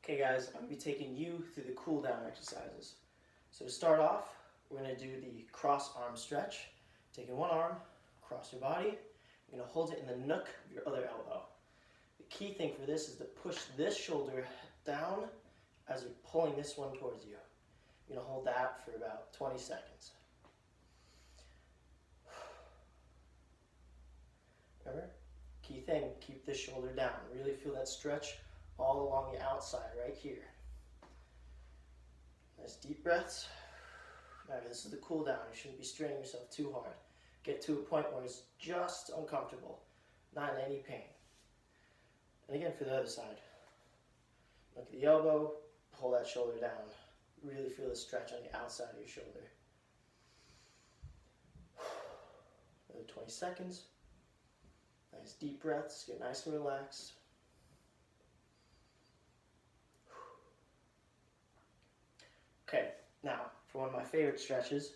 Okay guys, I'm going to be taking you through the cool down exercises. So to start off, we're going to do the cross arm stretch. Taking one arm, across your body, you're going to hold it in the nook of your other elbow. The key thing for this is to push this shoulder down as you're pulling this one towards you. You're going to hold that for about 20 seconds. Remember, key thing, keep this shoulder down. Really feel that stretch all along the outside right here. Nice deep breaths. Remember, this is the cool down. You shouldn't be straining yourself too hard. Get to a point where it's just uncomfortable, not in any pain. And again for the other side. Look at the elbow, pull that shoulder down. Really feel the stretch on the outside of your shoulder. Another 20 seconds. Nice deep breaths, get nice and relaxed. Okay, now for one of my favorite stretches,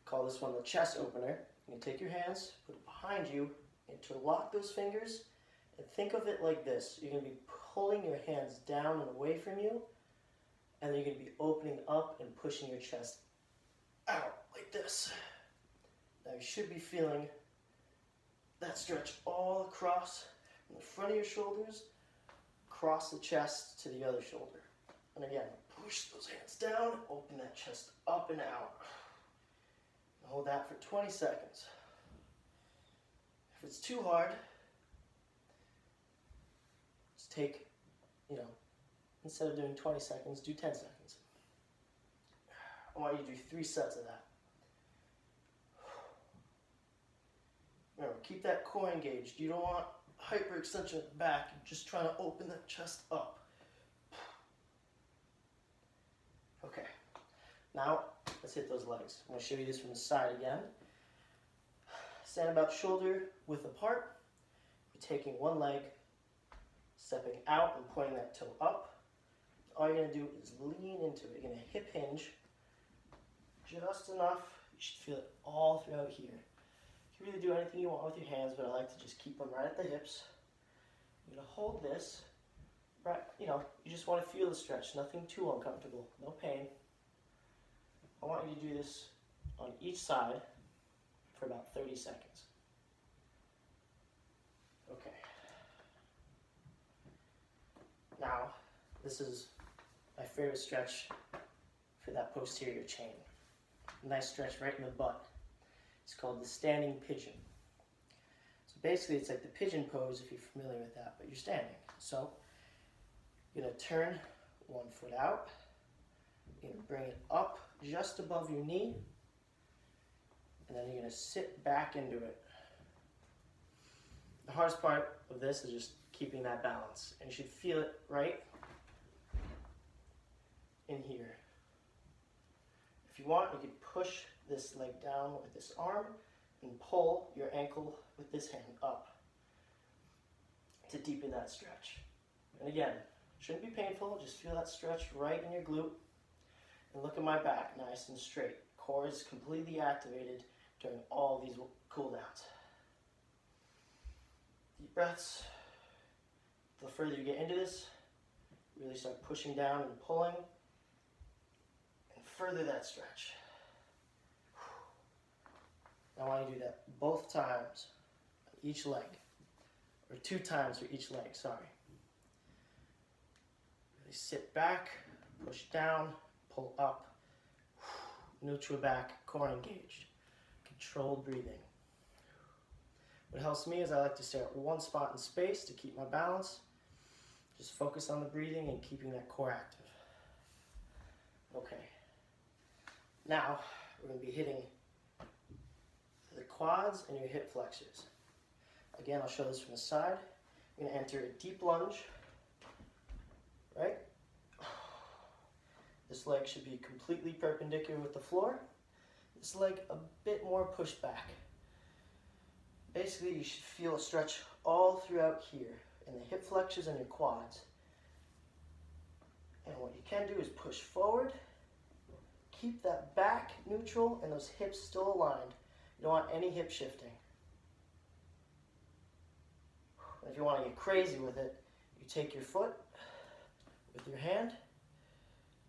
call this one the chest opener. You can take your hands, put it behind you, interlock those fingers, and think of it like this. You're going to be pulling your hands down and away from you, and then you're going to be opening up and pushing your chest out like this. Now you should be feeling that stretch all across from the front of your shoulders, across the chest to the other shoulder. And again, push those hands down, open that chest up and out. And hold that for 20 seconds. If it's too hard, just take, instead of doing 20 seconds, do 10 seconds. I want you to do 3 sets of that. Remember, keep that core engaged. You don't want hyperextension at the back. You're just trying to open that chest up. Okay, now let's hit those legs. I'm going to show you this from the side again. Stand about shoulder width apart. You're taking one leg, stepping out and pointing that toe up. All you're going to do is lean into it. You're going to hip hinge just enough. You should feel it all throughout here. You can really do anything you want with your hands, but I like to just keep them right at the hips. You're going to hold this. Right, you just want to feel the stretch, nothing too uncomfortable, no pain. I want you to do this on each side for about 30 seconds. Okay. Now, this is my favorite stretch for that posterior chain. Nice stretch right in the butt. It's called the standing pigeon. So basically it's like the pigeon pose if you're familiar with that, but you're standing. So you're going to turn one foot out, you're going to bring it up just above your knee, and then you're going to sit back into it. The hardest part of this is just keeping that balance, and you should feel it right in here. If you want, you can push this leg down with this arm and pull your ankle with this hand up to deepen that stretch. And again, shouldn't be painful, just feel that stretch right in your glute. And look at my back, nice and straight. Core is completely activated during all these cool downs. Deep breaths. The further you get into this, really start pushing down and pulling. And further that stretch. I want you to do that both times on each leg. Or 2 times for each leg, sorry. Sit back, push down, pull up, neutral back, core engaged. Controlled breathing. What helps me is I like to stay at one spot in space to keep my balance. Just focus on the breathing and keeping that core active. Okay. Now, we're going to be hitting the quads and your hip flexors. Again, I'll show this from the side. You're going to enter a deep lunge. Right? This leg should be completely perpendicular with the floor. This leg a bit more pushed back. Basically, you should feel a stretch all throughout here in the hip flexors and your quads. And what you can do is push forward, keep that back neutral and those hips still aligned. You don't want any hip shifting. If you want to get crazy with it, you take your foot, with your hand,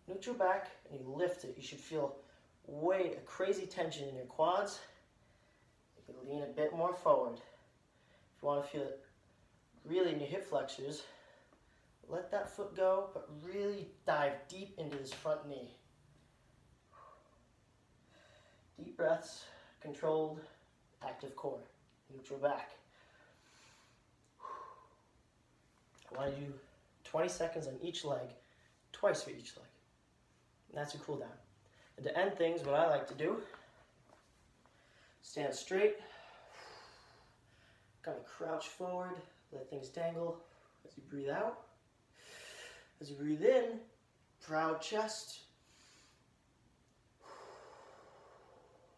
neutral back, and you lift it. You should feel a crazy tension in your quads. You can lean a bit more forward. If you want to feel it really in your hip flexors, let that foot go, but really dive deep into this front knee. Deep breaths, controlled, active core, neutral back. I want to do 20 seconds on each leg, twice for each leg. And that's a cool down. And to end things, what I like to do, stand straight, kind of crouch forward, let things dangle as you breathe out. As you breathe in, proud chest,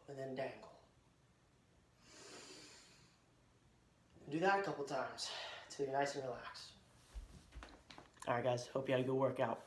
and then dangle. Do that a couple times until you're nice and relaxed. All right, guys, hope you had a good workout.